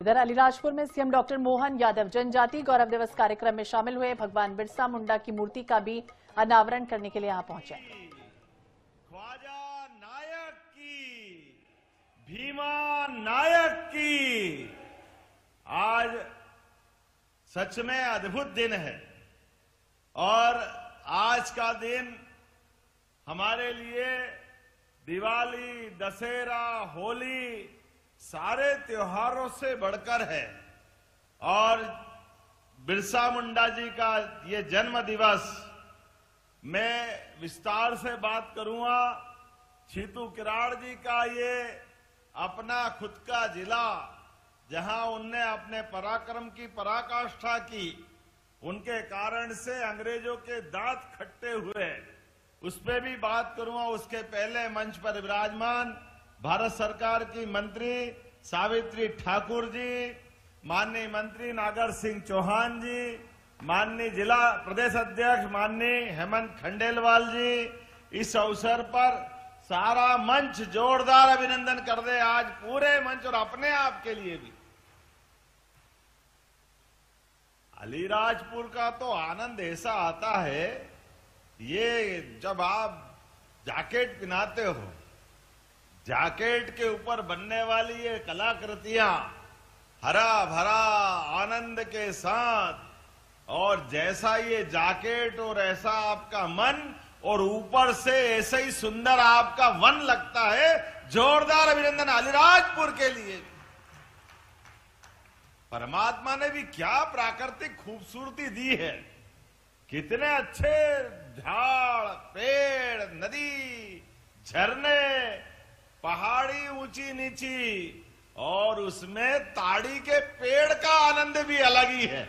इधर अलीराजपुर में CM doctor Mohan Yadav जनजाति गौरव दिवस कार्यक्रम में शामिल हुए। भगवान बिरसा मुंडा की मूर्ति का भी अनावरण करने के लिए यहां पहुंचे। ख्वाजा नायक की, भीमा नायक की आज सच में अद्भुत दिन है और आज का दिन हमारे लिए दिवाली, दशहरा, होली सारे त्योहारों से बढ़कर है। और बिरसा मुंडा जी का ये जन्म दिवस मैं विस्तार से बात करूंगा। छीतू किराड़ जी का ये अपना खुद का जिला जहां उनने अपने पराक्रम की पराकाष्ठा की, उनके कारण से अंग्रेजों के दांत खट्टे हुए, उस पर भी बात करूंगा। उसके पहले मंच पर विराजमान भारत सरकार की मंत्री सावित्री ठाकुर जी, माननीय मंत्री नागर सिंह चौहान जी, माननीय जिला प्रदेश अध्यक्ष माननीय हेमंत खंडेलवाल जी, इस अवसर पर सारा मंच जोरदार अभिनंदन कर दे आज पूरे मंच और अपने आप के लिए भी। अलीराजपुर का तो आनंद ऐसा आता है, ये जब आप जैकेट पहनाते हो, जैकेट के ऊपर बनने वाली ये कलाकृतियां हरा भरा आनंद के साथ, और जैसा ये जैकेट और ऐसा आपका मन, और ऊपर से ऐसे ही सुंदर आपका वन लगता है। जोरदार अभिनंदन अलीराजपुर के लिए। परमात्मा ने भी क्या प्राकृतिक खूबसूरती दी है, कितने अच्छे झाड़, पेड़, नदी, झरने, पहाड़ी ऊंची नीची, और उसमें ताड़ी के पेड़ का आनंद भी अलग ही है।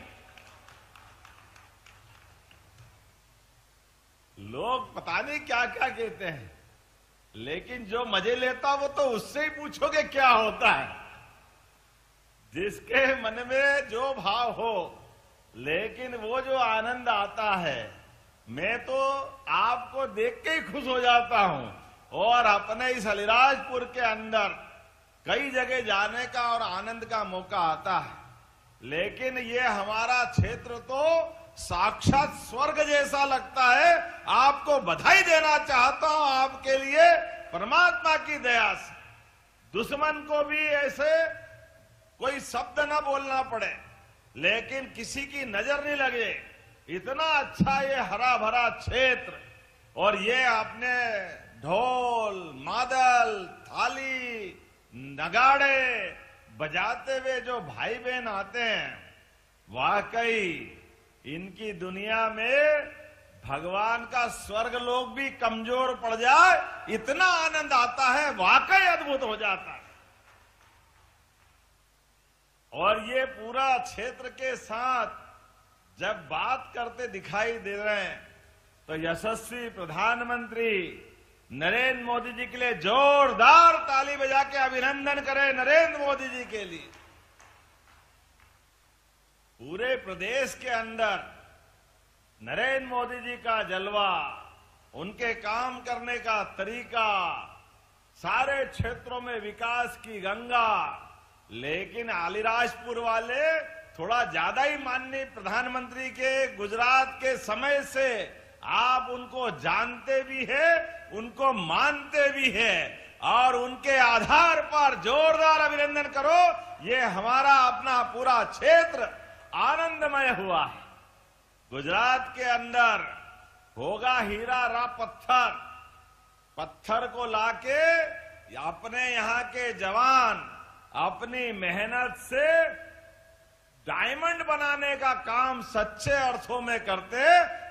लोग पता नहीं क्या क्या कहते हैं, लेकिन जो मजे लेता वो तो उससे ही पूछोगे क्या होता है। जिसके मन में जो भाव हो, लेकिन वो जो आनंद आता है, मैं तो आपको देख के ही खुश हो जाता हूं। और अपने इस अलीराजपुर के अंदर कई जगह जाने का और आनंद का मौका आता है, लेकिन ये हमारा क्षेत्र तो साक्षात स्वर्ग जैसा लगता है। आपको बधाई देना चाहता हूं आपके लिए, परमात्मा की दया से दुश्मन को भी ऐसे कोई शब्द ना बोलना पड़े, लेकिन किसी की नजर नहीं लगे। इतना अच्छा ये हरा भरा क्षेत्र, और ये आपने ढोल, मादल, थाली, नगाड़े बजाते हुए जो भाई बहन आते हैं, वाकई इनकी दुनिया में भगवान का स्वर्ग लोग भी कमजोर पड़ जाए, इतना आनंद आता है, वाकई अद्भुत हो जाता है। और ये पूरा क्षेत्र के साथ जब बात करते दिखाई दे रहे हैं, तो यशस्वी प्रधानमंत्री नरेंद्र मोदी जी के लिए जोरदार ताली बजा के अभिनंदन करें नरेंद्र मोदी जी के लिए। पूरे प्रदेश के अंदर नरेंद्र मोदी जी का जलवा, उनके काम करने का तरीका, सारे क्षेत्रों में विकास की गंगा। लेकिन अलीराजपुर वाले थोड़ा ज्यादा ही माननीय प्रधानमंत्री के गुजरात के समय से आप उनको जानते भी हैं, उनको मानते भी हैं, और उनके आधार पर जोरदार अभिनंदन करो। ये हमारा अपना पूरा क्षेत्र आनंदमय हुआ है। गुजरात के अंदर होगा हीरा रा पत्थर, पत्थर को लाके अपने यहां के जवान अपनी मेहनत से डायमंड बनाने का काम सच्चे अर्थों में करते,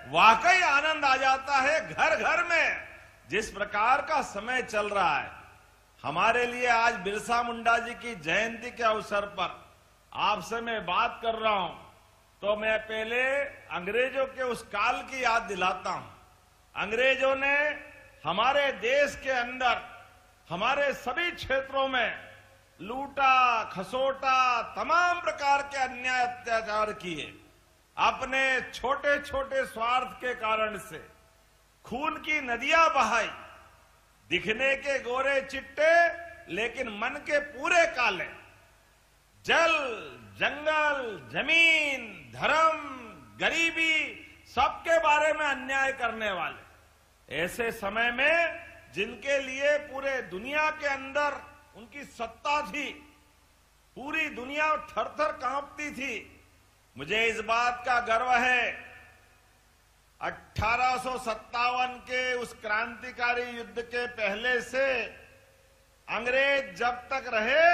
वाकई आनंद आ जाता है घर घर में। जिस प्रकार का समय चल रहा है, हमारे लिए आज बिरसा मुंडा जी की जयंती के अवसर पर आपसे मैं बात कर रहा हूं, तो मैं पहले अंग्रेजों के उस काल की याद दिलाता हूं। अंग्रेजों ने हमारे देश के अंदर हमारे सभी क्षेत्रों में लूटा, खसोटा, तमाम प्रकार के अन्याय अत्याचार किए। अपने छोटे छोटे स्वार्थ के कारण से खून की नदियां बहाई। दिखने के गोरे चिट्टे, लेकिन मन के पूरे काले। जल, जंगल, जमीन, धर्म, गरीबी सबके बारे में अन्याय करने वाले, ऐसे समय में जिनके लिए पूरे दुनिया के अंदर उनकी सत्ता थी, पूरी दुनिया थर-थर कांपती थी, मुझे इस बात का गर्व है 1857 के उस क्रांतिकारी युद्ध के पहले से अंग्रेज जब तक रहे,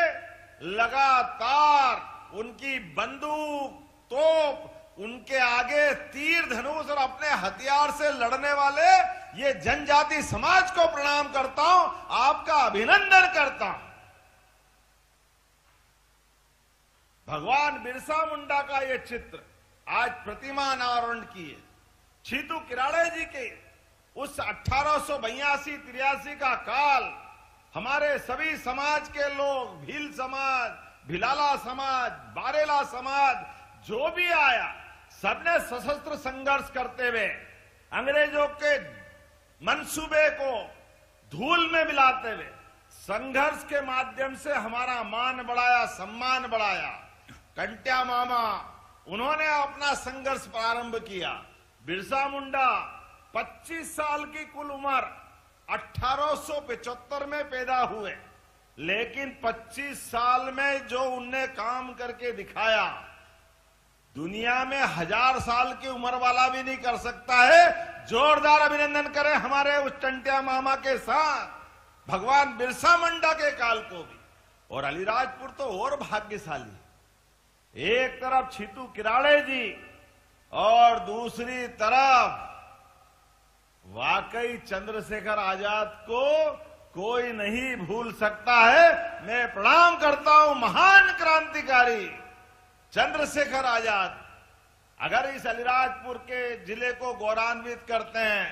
लगातार उनकी बंदूक, तोप, उनके आगे तीर धनुष और अपने हथियार से लड़ने वाले ये जनजाति समाज को प्रणाम करता हूं, आपका अभिनंदन करता हूं। भगवान बिरसा मुंडा का ये चित्र आज प्रतिमा अनावरण की है। छीतू किराड़े जी के उस 1882-83 का काल हमारे सभी समाज के लोग, भील समाज, भिलाला समाज, बारेला समाज, जो भी आया, सबने सशस्त्र संघर्ष करते हुए अंग्रेजों के मंसूबे को धूल में मिलाते हुए संघर्ष के माध्यम से हमारा मान बढ़ाया, सम्मान बढ़ाया। कंट्या मामा, उन्होंने अपना संघर्ष प्रारंभ किया। बिरसा मुंडा 25 साल की कुल उम्र, 1875 में पैदा हुए, लेकिन 25 साल में जो उनने काम करके दिखाया, दुनिया में 1000 साल की उम्र वाला भी नहीं कर सकता है। जोरदार अभिनंदन करें हमारे उस टंट्या मामा के साथ भगवान बिरसा मुंडा के काल को भी। और अलीराजपुर तो और भाग्यशाली, एक तरफ छीतू किराड़े जी और दूसरी तरफ वाकई चंद्रशेखर आजाद को कोई नहीं भूल सकता है। मैं प्रणाम करता हूं महान क्रांतिकारी चंद्रशेखर आजाद। अगर इस अलीराजपुर के जिले को गौरवान्वित करते हैं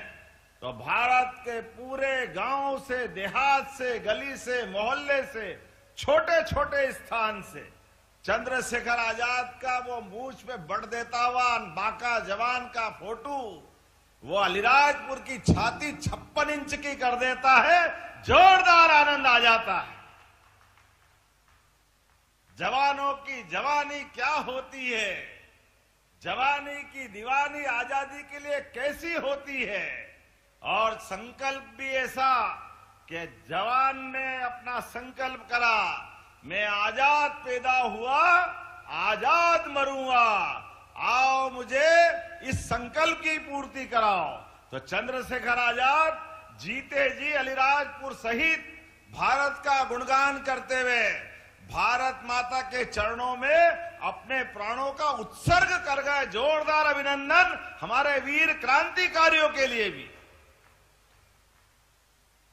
तो भारत के पूरे गांव से, देहात से, गली से, मोहल्ले से, छोटे छोटे स्थान से चंद्रशेखर आजाद का वो मूंछ पे बड़ देता हुआ बांका जवान का फोटो वो अलीराजपुर की छाती 56 इंच की कर देता है। जोरदार आनंद आ जाता है। जवानों की जवानी क्या होती है, जवानी की दीवानी आजादी के लिए कैसी होती है, और संकल्प भी ऐसा कि जवान ने अपना संकल्प करा, मैं आजाद पैदा हुआ, आजाद मरूंगा, आओ मुझे इस संकल्प की पूर्ति कराओ। तो चंद्रशेखर आजाद जीते जी अलीराजपुर सहित भारत का गुणगान करते हुए भारत माता के चरणों में अपने प्राणों का उत्सर्ग कर गए। जोरदार अभिनंदन हमारे वीर क्रांतिकारियों के लिए भी।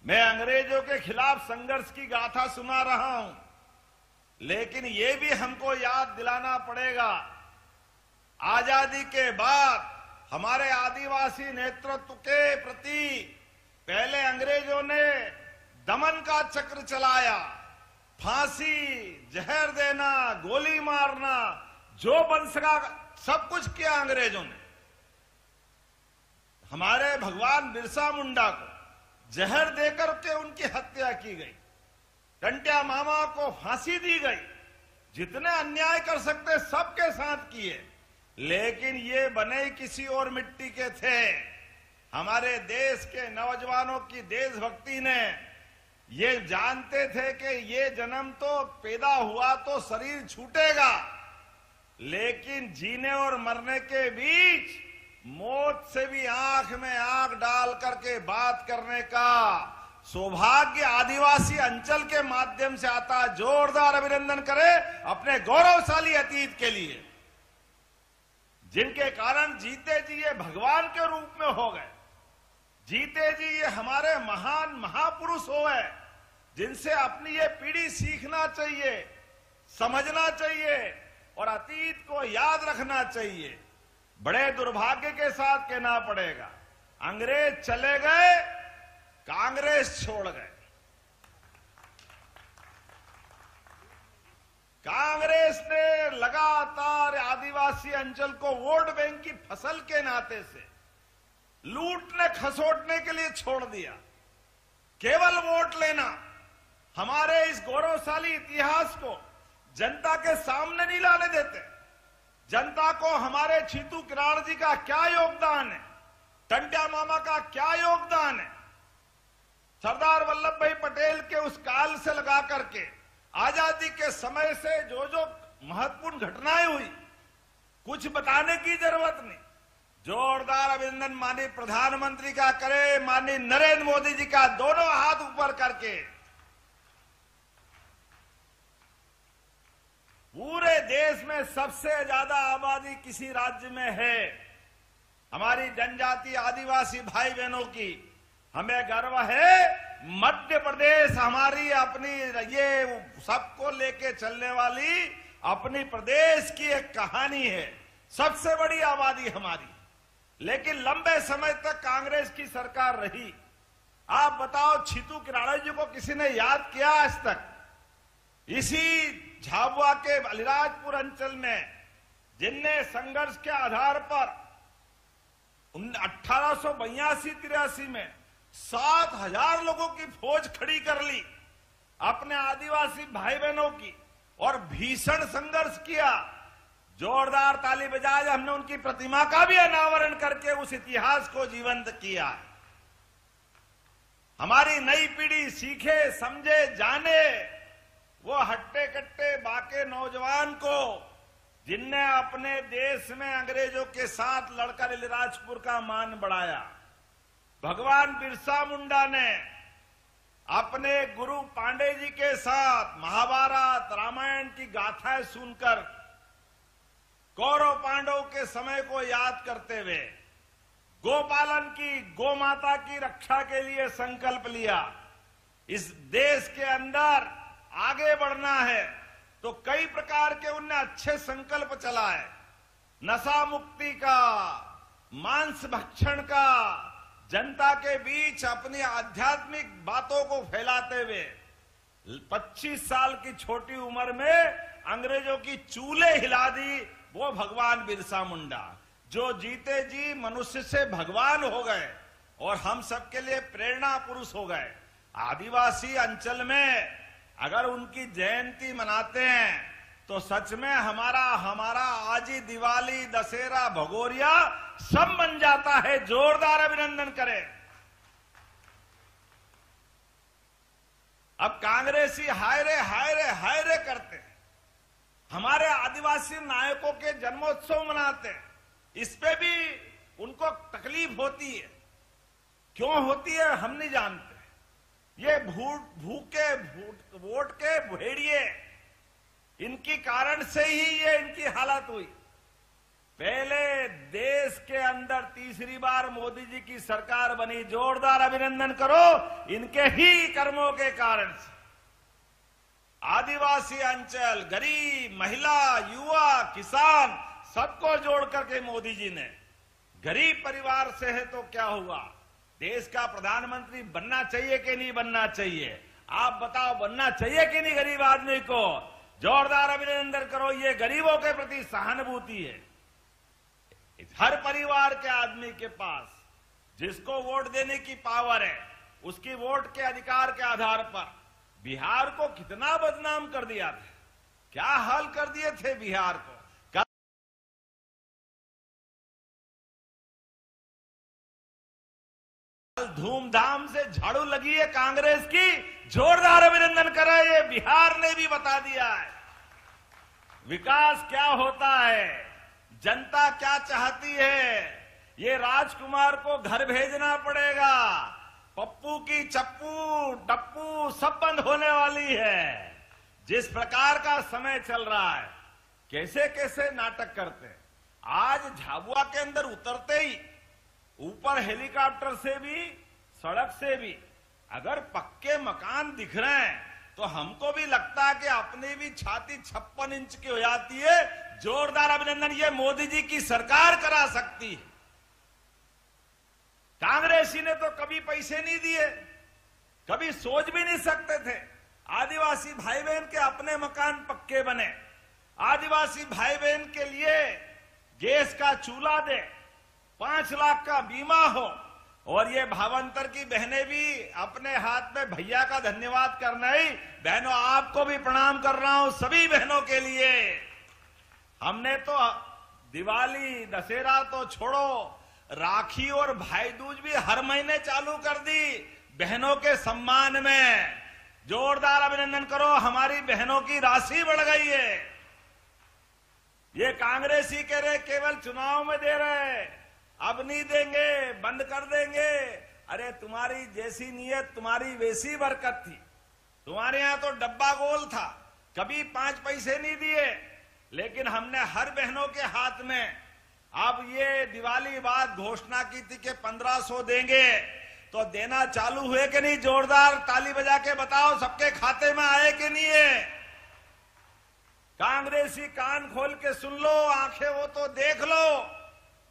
मैं अंग्रेजों के खिलाफ संघर्ष की गाथा सुना रहा हूं, लेकिन ये भी हमको याद दिलाना पड़ेगा, आजादी के बाद हमारे आदिवासी नेतृत्व के प्रति पहले अंग्रेजों ने दमन का चक्र चलाया, फांसी, जहर देना, गोली मारना, जो बन सका सब कुछ किया अंग्रेजों ने। हमारे भगवान बिरसा मुंडा को जहर देकर के उनकी हत्या की गई, टंट्या मामा को फांसी दी गई, जितने अन्याय कर सकते सबके साथ किए, लेकिन ये बने किसी और मिट्टी के थे। हमारे देश के नौजवानों की देशभक्ति ने ये जानते थे कि ये जन्म तो पैदा हुआ तो शरीर छूटेगा, लेकिन जीने और मरने के बीच मौत से भी आंख में आंख डाल करके बात करने का सौभाग्य आदिवासी अंचल के माध्यम से आता है। जोरदार अभिनंदन करें अपने गौरवशाली अतीत के लिए, जिनके कारण जीते जी ये भगवान के रूप में हो गए, जीते जी ये हमारे महान महापुरुष हो गए, जिनसे अपनी ये पीढ़ी सीखना चाहिए, समझना चाहिए और अतीत को याद रखना चाहिए। बड़े दुर्भाग्य के साथ कहना पड़ेगा, अंग्रेज चले गए, कांग्रेस छोड़ गए। कांग्रेस ने लगातार आदिवासी अंचल को वोट बैंक की फसल के नाते से लूटने खसोटने के लिए छोड़ दिया। केवल वोट लेना, हमारे इस गौरवशाली इतिहास को जनता के सामने नहीं लाने देते। जनता को हमारे छीतू किराड़ जी का क्या योगदान है, टंट्या मामा का क्या योगदान है, सरदार वल्लभ भाई पटेल के उस काल से लगा करके आजादी के समय से जो जो महत्वपूर्ण घटनाएं हुई, कुछ बताने की जरूरत नहीं। जोरदार अभिनंदन माननीय प्रधानमंत्री का करे, माननीय नरेंद्र मोदी जी का दोनों हाथ ऊपर करके। पूरे देश में सबसे ज्यादा आबादी किसी राज्य में है हमारी जनजाति आदिवासी भाई बहनों की, हमें गर्व है। मध्य प्रदेश हमारी अपनी ये सबको लेके चलने वाली अपनी प्रदेश की एक कहानी है, सबसे बड़ी आबादी हमारी। लेकिन लंबे समय तक कांग्रेस की सरकार रही। आप बताओ, छीतू किराड़ा जी को किसी ने याद किया आज तक? इसी झाबुआ के अलीराजपुर अंचल में जिनने संघर्ष के आधार पर 1882-83 में 7,000 लोगों की फौज खड़ी कर ली अपने आदिवासी भाई बहनों की और भीषण संघर्ष किया। जोरदार ताली बजाए, हमने उनकी प्रतिमा का भी अनावरण करके उस इतिहास को जीवंत किया। हमारी नई पीढ़ी सीखे, समझे, जाने वो हट्टे कट्टे बाके नौजवान को जिनने अपने देश में अंग्रेजों के साथ लड़कर अलीराजपुर का मान बढ़ाया। भगवान बिरसा मुंडा ने अपने गुरु पांडे जी के साथ महाभारत रामायण की गाथाएं सुनकर कौरव पांडव के समय को याद करते हुए गोपालन की, गौ माता की रक्षा के लिए संकल्प लिया। इस देश के अंदर आगे बढ़ना है तो कई प्रकार के उनने अच्छे संकल्प चलाए। नशा मुक्ति का, मांस भक्षण का, जनता के बीच अपनी आध्यात्मिक बातों को फैलाते हुए 25 साल की छोटी उम्र में अंग्रेजों की चूल्हे हिला दी वो भगवान बिरसा मुंडा, जो जीते जी मनुष्य से भगवान हो गए और हम सबके लिए प्रेरणा पुरुष हो गए। आदिवासी अंचल में अगर उनकी जयंती मनाते हैं तो सच में हमारा आज ही दिवाली, दशहरा, भगोरिया सब बन जाता है। जोरदार अभिनंदन करें। अब कांग्रेसी हाय रे करते हैं, हमारे आदिवासी नायकों के जन्मोत्सव मनाते हैं, इस पे भी उनको तकलीफ होती है। क्यों होती है हम नहीं जानते। ये भूखे वोट के भेड़िए, इनकी कारण से ही ये इनकी हालत हुई। पहले देश के अंदर तीसरी बार मोदी जी की सरकार बनी, जोरदार अभिनंदन करो इनके ही कर्मों के कारण से। आदिवासी अंचल, गरीब, महिला, युवा, किसान सबको जोड़ करके मोदी जी ने, गरीब परिवार से है तो क्या हुआ, देश का प्रधानमंत्री बनना चाहिए कि नहीं बनना चाहिए? आप बताओ, बनना चाहिए कि नहीं गरीब आदमी को? जोरदार अभिनंदन करो। ये गरीबों के प्रति सहानुभूति है। हर परिवार के आदमी के पास जिसको वोट देने की पावर है, उसकी वोट के अधिकार के आधार पर बिहार को कितना बदनाम कर दिया था, क्या हाल कर दिए थे बिहार को। धूमधाम से झाड़ू लगी है कांग्रेस की, जोरदार अभिनंदन करें। ये बिहार ने भी बता दिया है विकास क्या होता है, जनता क्या चाहती है। ये राजकुमार को घर भेजना पड़ेगा, पप्पू की चप्पू टप्पू सब बंद होने वाली है। जिस प्रकार का समय चल रहा है, कैसे कैसे नाटक करते हैं। आज झाबुआ के अंदर उतरते ही ऊपर हेलीकॉप्टर से भी, सड़क से भी अगर पक्के मकान दिख रहे हैं तो हमको भी लगता है कि अपनी भी छाती 56 इंच की हो जाती है। जोरदार अभिनंदन, ये मोदी जी की सरकार करा सकती है। कांग्रेसी ने तो कभी पैसे नहीं दिए, कभी सोच भी नहीं सकते थे। आदिवासी भाई बहन के अपने मकान पक्के बने, आदिवासी भाई बहन के लिए गैस का चूल्हा दे, 5 लाख का बीमा हो, और ये भावांतर की बहनें भी अपने हाथ में भैया का धन्यवाद करना ही। बहनों, आपको भी प्रणाम कर रहा हूं, सभी बहनों के लिए। हमने तो दिवाली दशहरा तो छोड़ो, राखी और भाई दूज भी हर महीने चालू कर दी बहनों के सम्मान में। जोरदार अभिनंदन करो, हमारी बहनों की राशि बढ़ गई है। ये कांग्रेसी कह रहे केवल चुनाव में दे रहे, अब नहीं देंगे, बंद कर देंगे। अरे तुम्हारी जैसी नीयत तुम्हारी वैसी बरकत थी। तुम्हारे यहां तो डब्बा गोल था, कभी 5 पैसे नहीं दिए, लेकिन हमने हर बहनों के हाथ में अब ये दिवाली बाद घोषणा की थी कि 1500 देंगे, तो देना चालू हुए कि नहीं? जोरदार ताली बजा के बताओ, सबके खाते में आए कि नहीं है? कांग्रेसी कान खोल के सुन लो, आंखें हो तो देख लो।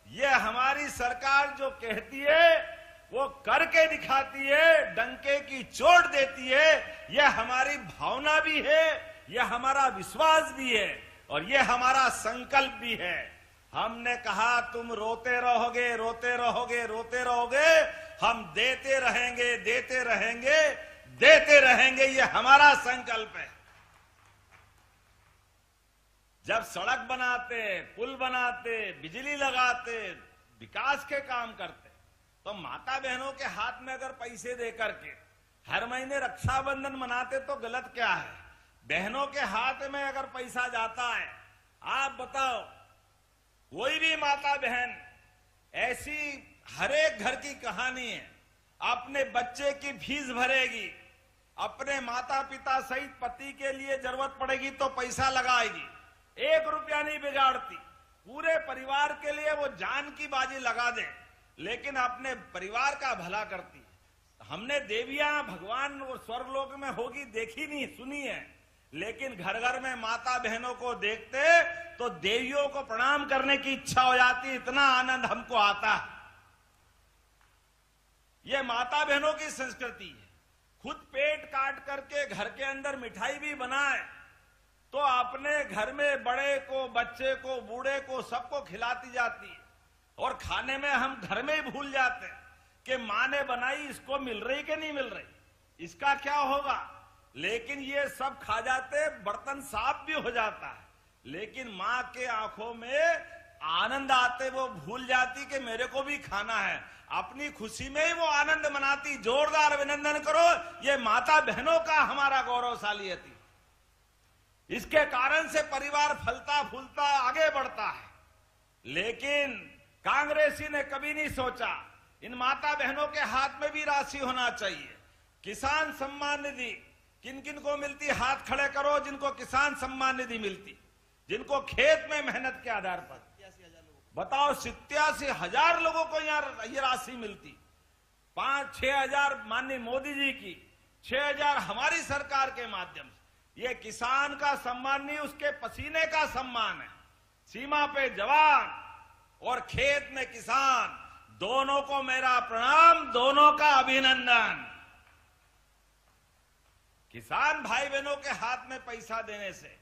ये हमारी सरकार जो कहती है वो करके दिखाती है, डंके की चोट देती है। ये हमारी भावना भी है, ये हमारा विश्वास भी है, और ये हमारा संकल्प भी है। हमने कहा तुम रोते रहोगे, रोते रहोगे, रोते रहोगे, हम देते रहेंगे, देते रहेंगे, देते रहेंगे। ये हमारा संकल्प है। जब सड़क बनाते, पुल बनाते, बिजली लगाते, विकास के काम करते, तो माता बहनों के हाथ में अगर पैसे दे करके हर महीने रक्षाबंधन मनाते तो गलत क्या है? बहनों के हाथ में अगर पैसा जाता है, आप बताओ, कोई भी माता बहन, ऐसी हर एक घर की कहानी है, अपने बच्चे की फीस भरेगी, अपने माता पिता सहित पति के लिए जरूरत पड़ेगी तो पैसा लगाएगी, 1 रुपया नहीं बिगाड़ती, पूरे परिवार के लिए वो जान की बाजी लगा दे, लेकिन अपने परिवार का भला करती है। हमने देवियां भगवान और स्वर्गलोक में होगी देखी नहीं, सुनी है, लेकिन घर घर में माता बहनों को देखते तो देवियों को प्रणाम करने की इच्छा हो जाती, इतना आनंद हमको आता है। ये माता बहनों की संस्कृति है। खुद पेट काट करके घर के अंदर मिठाई भी बनाए तो अपने घर में बड़े को, बच्चे को, बूढ़े को, सबको खिलाती जाती है, और खाने में हम घर में ही भूल जाते हैं कि मां ने बनाई, इसको मिल रही कि नहीं मिल रही, इसका क्या होगा। लेकिन ये सब खा जाते, बर्तन साफ भी हो जाता है, लेकिन मां के आंखों में आनंद आते, वो भूल जाती कि मेरे को भी खाना है, अपनी खुशी में ही वो आनंद मनाती। जोरदार अभिनंदन करो, ये माता बहनों का हमारा गौरवशाली है। इसके कारण से परिवार फलता फूलता आगे बढ़ता है। लेकिन कांग्रेसी ने कभी नहीं सोचा इन माता बहनों के हाथ में भी राशि होना चाहिए। किसान सम्मान निधि किन किन को मिलती, हाथ खड़े करो जिनको किसान सम्मान निधि मिलती, जिनको खेत में मेहनत के आधार पर। बताओ, 87,000 लोगों को यहाँ ये राशि मिलती। 5-6 हजार माननीय मोदी जी की, 6,000 हमारी सरकार के माध्यम से। ये किसान का सम्मान नहीं, उसके पसीने का सम्मान है। सीमा पे जवान और खेत में किसान, दोनों को मेरा प्रणाम, दोनों का अभिनंदन। किसान भाई बहनों के हाथ में पैसा देने से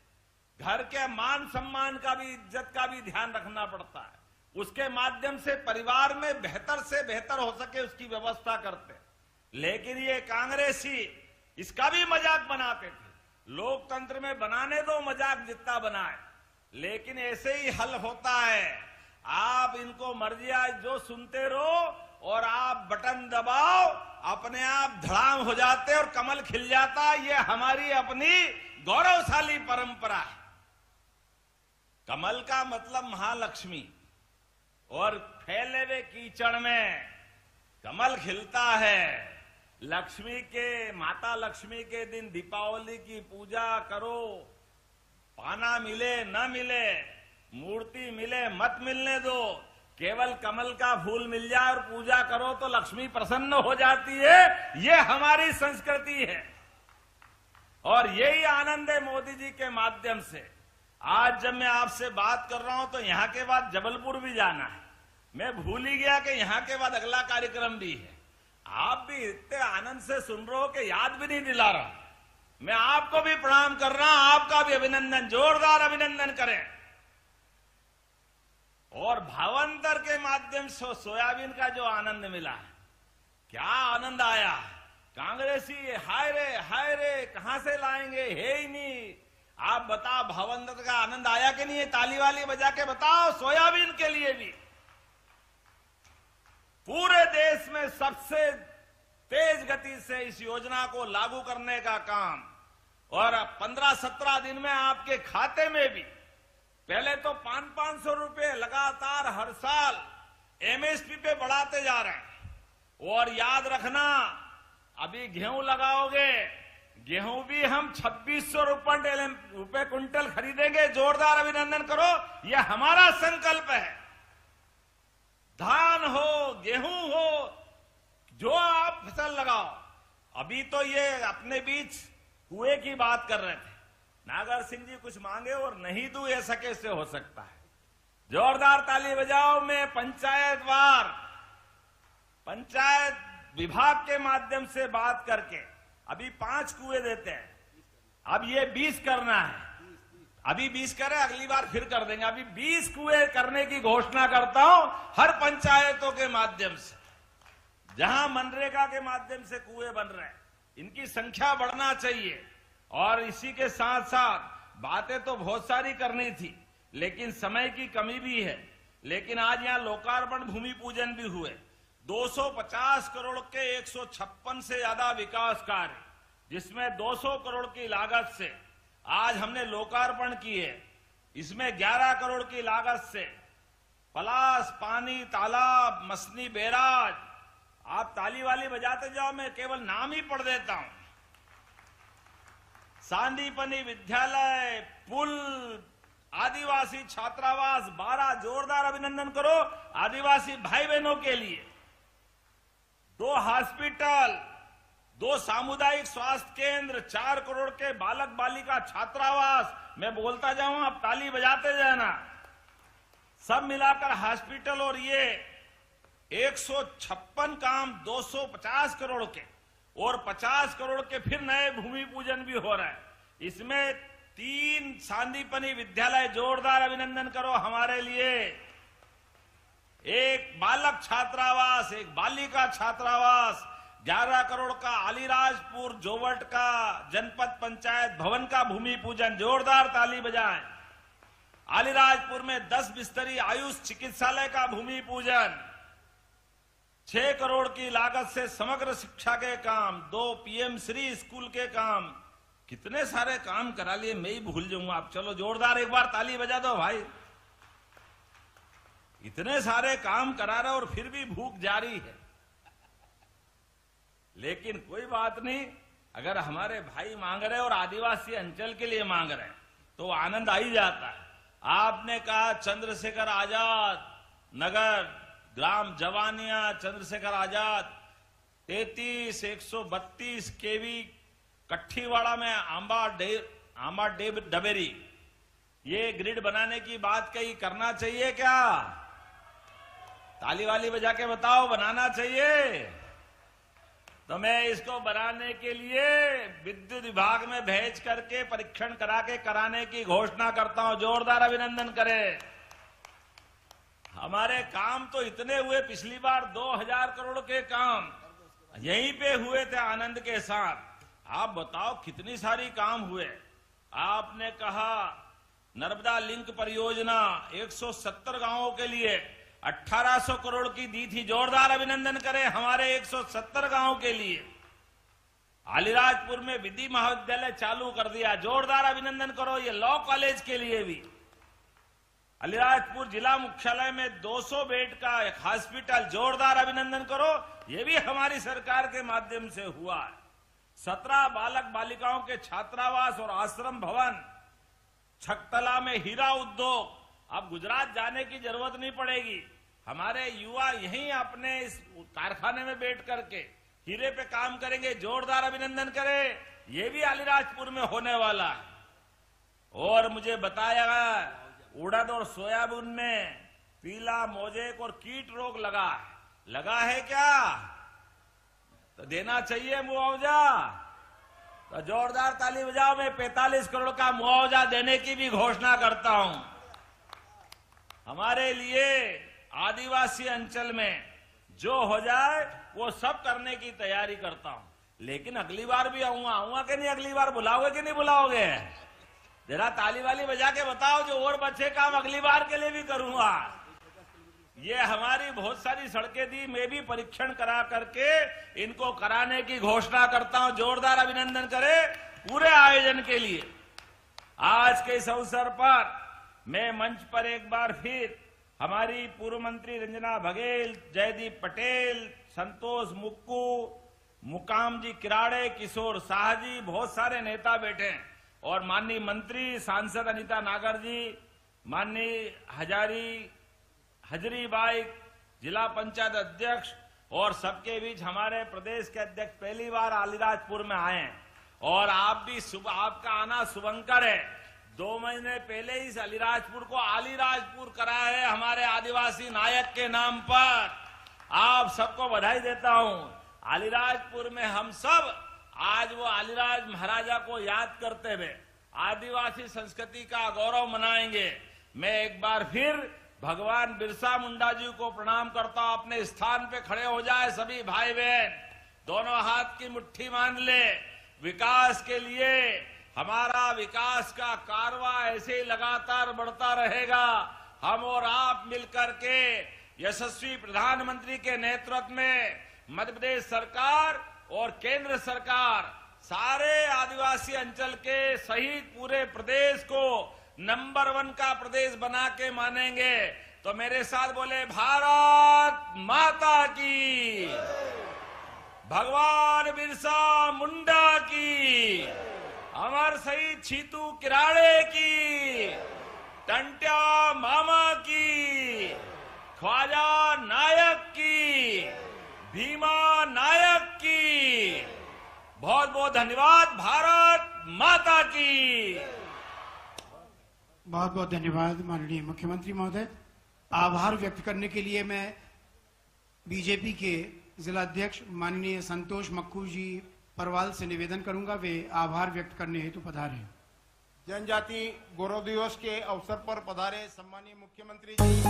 घर के मान सम्मान का भी, इज्जत का भी ध्यान रखना पड़ता है। उसके माध्यम से परिवार में बेहतर से बेहतर हो सके उसकी व्यवस्था करते। लेकिन ये कांग्रेसी इसका भी मजाक बनाते थे। लोकतंत्र में बनाने दो मजाक जितना बनाए, लेकिन ऐसे ही हल होता है। आप इनको मर्जी आज जो सुनते रहो और आप बटन दबाओ, अपने आप धड़ाम हो जाते और कमल खिल जाता। ये हमारी अपनी गौरवशाली परंपरा है। कमल का मतलब महालक्ष्मी, और फैले हुए कीचड़ में कमल खिलता है। लक्ष्मी के, माता लक्ष्मी के दिन दीपावली की पूजा करो, पाना मिले न मिले, मूर्ति मिले मत मिलने दो, केवल कमल का फूल मिल जाए और पूजा करो तो लक्ष्मी प्रसन्न हो जाती है। ये हमारी संस्कृति है और यही आनंद है मोदी जी के माध्यम से। आज जब मैं आपसे बात कर रहा हूं तो यहां के बाद जबलपुर भी जाना है। मैं भूल ही गया कि यहां के बाद अगला कार्यक्रम भी है। आप भी इतने आनंद से सुन रहे हो कि याद भी नहीं दिला रहा। मैं आपको भी प्रणाम कर रहा हूं, आपका भी अभिनंदन, जोरदार अभिनंदन करें। और भावांतर के माध्यम से सोयाबीन का जो आनंद मिला है, क्या आनंद आया। कांग्रेसी हाय रे कहां से लाएंगे, है ही नहीं। आप बताओ भवंदर का आनंद आया कि नहीं है? ताली वाली बजा के बताओ। सोयाबीन के लिए भी पूरे देश में सबसे तेज गति से इस योजना को लागू करने का काम, और 15-17 दिन में आपके खाते में भी, पहले तो 500-500 रुपए लगातार हर साल एमएसपी पे बढ़ाते जा रहे हैं। और याद रखना, अभी गेहूं लगाओगे, गेहूं भी हम 2600 रुपए क्विंटल खरीदेंगे। जोरदार अभिनंदन करो, यह हमारा संकल्प है। धान हो, गेहूं हो, जो आप फसल लगाओ। अभी तो ये अपने बीच कुएं की बात कर रहे थे, नागर सिंह जी कुछ मांगे और नहीं दूं, ऐसा कैसे हो सकता है? जोरदार ताली बजाओ। मैं पंचायत विभाग के माध्यम से बात करके अभी 5 कुएं देते हैं, अब ये 20 करना है। अभी 20 करें, अगली बार फिर कर देंगे। अभी 20 कुएं करने की घोषणा करता हूं हर पंचायतों के माध्यम से, जहां मनरेगा के माध्यम से कुएं बन रहे हैं। इनकी संख्या बढ़ना चाहिए। और इसी के साथ साथ बातें तो बहुत सारी करनी थी, लेकिन समय की कमी भी है। लेकिन आज यहां लोकार्पण भूमि पूजन भी हुए। 250 करोड़ के 156 से ज्यादा विकास कार्य, जिसमें 200 करोड़ की लागत से आज हमने लोकार्पण किए। इसमें 11 करोड़ की लागत से पलास, पानी, तालाब, मसनी बैराज, आप ताली वाली बजाते जाओ, मैं केवल नाम ही पढ़ देता हूं। सांदीपनी विद्यालय, पुल, आदिवासी छात्रावास 12, जोरदार अभिनंदन करो आदिवासी भाई बहनों के लिए। 2 हॉस्पिटल, 2 सामुदायिक स्वास्थ्य केंद्र, 4 करोड़ के बालक बालिका छात्रावास। मैं बोलता जाऊं, आप ताली बजाते जाना। सब मिलाकर हॉस्पिटल, और ये 156 काम 250 करोड़ के, और 50 करोड़ के फिर नए भूमि पूजन भी हो रहा है। इसमें 3 सांदीपनी विद्यालय, जोरदार अभिनंदन करो हमारे लिए। 1 बालक छात्रावास, 1 बालिका छात्रावास, 11 करोड़ का अलीराजपुर जोवट का जनपद पंचायत भवन का भूमि पूजन। जोरदार ताली बजाएं। अलीराजपुर में 10 बिस्तरी आयुष चिकित्सालय का भूमि पूजन। 6 करोड़ की लागत से समग्र शिक्षा के काम, 2 पीएम श्री स्कूल के काम। कितने सारे काम करा लिए, मैं ही भूल जाऊंगा। आप चलो जोरदार एक बार ताली बजा दो भाई। इतने सारे काम करा रहे और फिर भी भूख जारी है। लेकिन कोई बात नहीं, अगर हमारे भाई मांग रहे और आदिवासी अंचल के लिए मांग रहे तो आनंद आ ही जाता है। आपने कहा चंद्रशेखर आजाद नगर, ग्राम जवानिया, चंद्रशेखर आजाद 33 132 केवी कट्ठीवाड़ा में आंबा डबेरी, ये ग्रिड बनाने की बात कही, करना चाहिए क्या? ताली वाली बजा के बताओ, बनाना चाहिए। तो मैं इसको बनाने के लिए विद्युत विभाग में भेज करके परीक्षण करा के कराने की घोषणा करता हूं। जोरदार अभिनंदन करें। हमारे काम तो इतने हुए, पिछली बार 2000 करोड़ के काम यहीं पे हुए थे आनंद के साथ। आप बताओ कितनी सारी काम हुए। आपने कहा नर्मदा लिंक परियोजना 170 गांवों के लिए 1800 करोड़ की दी थी। जोरदार अभिनंदन करें हमारे 170 गांवों के लिए। अलीराजपुर में विधि महाविद्यालय चालू कर दिया। जोरदार अभिनंदन करो। ये लॉ कॉलेज के लिए भी। अलीराजपुर जिला मुख्यालय में 200 बेड का एक हॉस्पिटल। जोरदार अभिनंदन करो। ये भी हमारी सरकार के माध्यम से हुआ है। 17 बालक बालिकाओं के छात्रावास और आश्रम भवन। छकतला में हीरा उद्योग। अब गुजरात जाने की जरूरत नहीं पड़ेगी। हमारे युवा यहीं अपने इस कारखाने में बैठ करके हीरे पे काम करेंगे। जोरदार अभिनंदन करें। ये भी अलीराजपुर में होने वाला है। और मुझे बताया गया उड़द और सोयाबीन में पीला मोजेक और कीट रोग लगा है क्या? तो देना चाहिए मुआवजा। तो जोरदार ताली बजाओ। मैं 45 करोड़ का मुआवजा देने की भी घोषणा करता हूं। हमारे लिए आदिवासी अंचल में जो हो जाए वो सब करने की तैयारी करता हूं। लेकिन अगली बार भी आऊंगा कि नहीं? अगली बार बुलाओगे कि नहीं बुलाओगे? जरा ताली वाली बजा के बताओ, जो और बचे काम अगली बार के लिए भी करूंगा। ये हमारी बहुत सारी सड़कें थी, मैं भी परीक्षण करा करके इनको कराने की घोषणा करता हूं। जोरदार अभिनंदन करें पूरे आयोजन के लिए। आज के इस अवसर पर मैं मंच पर एक बार फिर हमारी पूर्व मंत्री रंजना बघेल, जयदीप पटेल, संतोष मुक्कू, मुकाम जी किराड़े, किशोर शाह जी, बहुत सारे नेता बैठे हैं, और माननीय मंत्री सांसद अनीता नागर जी, माननीय हजरीबाई जिला पंचायत अध्यक्ष, और सबके बीच हमारे प्रदेश के अध्यक्ष पहली बार अलीराजपुर में आए हैं। और आप भी आपका आना शुभंकर है। 2 महीने पहले ही अलीराजपुर को अलीराजपुर करा है हमारे आदिवासी नायक के नाम पर। आप सबको बधाई देता हूं। अलीराजपुर में हम सब आज वो अलीराज महाराजा को याद करते हुए आदिवासी संस्कृति का गौरव मनाएंगे। मैं एक बार फिर भगवान बिरसा मुंडा जी को प्रणाम करता हूं। अपने स्थान पे खड़े हो जाए सभी भाई बहन, दोनों हाथ की मुट्ठी मान ले। विकास के लिए हमारा विकास का कारवा ऐसे ही लगातार बढ़ता रहेगा। हम और आप मिलकर के यशस्वी प्रधानमंत्री के नेतृत्व में मध्य प्रदेश सरकार और केंद्र सरकार सारे आदिवासी अंचल के सहित पूरे प्रदेश को नंबर 1 का प्रदेश बना के मानेंगे। तो मेरे साथ बोले, भारत माता की, भगवान बिरसा मुंडा की, अमर शहीद छीतू किराड़े की, टंट्या मामा की, ख्वाजा नायक की, भीमा नायक की। बहुत बहुत धन्यवाद। भारत माता की। बहुत बहुत धन्यवाद माननीय मुख्यमंत्री महोदय। आभार व्यक्त करने के लिए मैं बीजेपी के जिला अध्यक्ष माननीय संतोष मक्कू जी परवाल से निवेदन करूंगा, वे आभार व्यक्त करने हेतु पधारे। जनजाति गौरव दिवस के अवसर पर पधारे सम्मानीय मुख्यमंत्री जी।